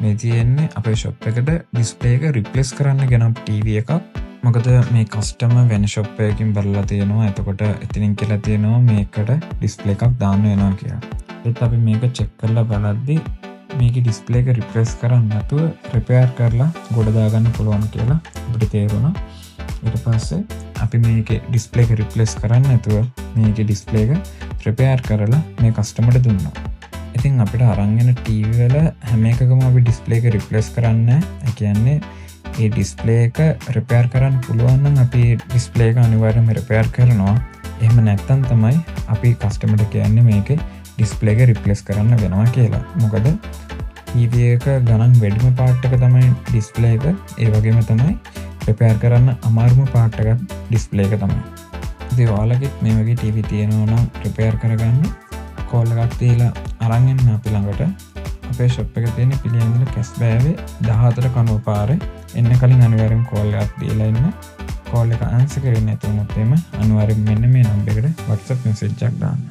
මේ තියෙන්නේ අපේ ෂොප් එකට ඩිස්ප්ලේ එක රිප්ලේස් කරන්න ගෙනපු ටීවී එකක්. මොකද මේ කස්ටමර් වෙන ෂොප් එකකින් බලලා තියෙනවා. එතකොට එතනින් කියලා තියෙනවා මේකට ඩිස්ප්ලේ එකක් දාන්න වෙනවා කියලා. ඒත් අපි මේක චෙක් කරලා බලද්දි මේකේ ඩිස්ප්ලේ එක රිප්ලේස් කරන්න නැතුව රිපෙයාර් කරලා ගොඩ දාගන්න පුළුවන් කියලා අපිට තේරුණා. ඊට පස්සේ අපි මේකේ ඩිස්ප්ලේ එක රිප්ලේස් කරන්න නැතුව මේකේ ඩිස්ප්ලේ එක රිපෙයාර් කරලා මේ කස්ටමර්ට දුන්නා. ඉතින් අපිට අරන් එන ටීවී වල හැම එකකම අපි ඩිස්ප්ලේ එක රිප්ලේස් කරන්නේ නැහැ. ඒ කියන්නේ ඒ ඩිස්ප්ලේ එක රිපෙයාර් කරන්න පුළුවන් නම් අපි ඩිස්ප්ලේ එක අනිවාර්යයෙන්ම රිපෙයාර් කරනවා. එහෙම නැත්නම් තමයි අපි කස්ටමර්ට කියන්නේ මේකේ ඩිස්ප්ලේ එක රිප්ලේස් කරන්න වෙනවා කියලා. මොකද ටීවී එක ගණන් වැඩිම පාර්ට් එක තමයි ඩිස්ප්ලේ එක. ඒ වගේම තමයි රිපෙයාර් කරන්න අමාරුම පාර්ට් එක ඩිස්ප්ලේ එක තමයි. ඉතින් ඔයාලගෙත් මේ වගේ ටීවී තියෙනවා නම් රිපෙයාර් කරගන්න කෝල් එකක් දීලා අරන් එන්න අපි ළඟට. අපේ ෂොප් එක තියෙන්නේ පිළියන්දල කැස්බෑවේ 14 කනුව පාරේ. එන්න කලින් අනිවාර්යෙන් කෝල් එකක් දීලා ඉන්න. කෝල් එක ආන්සර් කරන්නේ නැතුනොත් එimhe අනිවාර්යෙන් මෙන්න මේ නම්බර් එකට WhatsApp message එකක් දාන්න.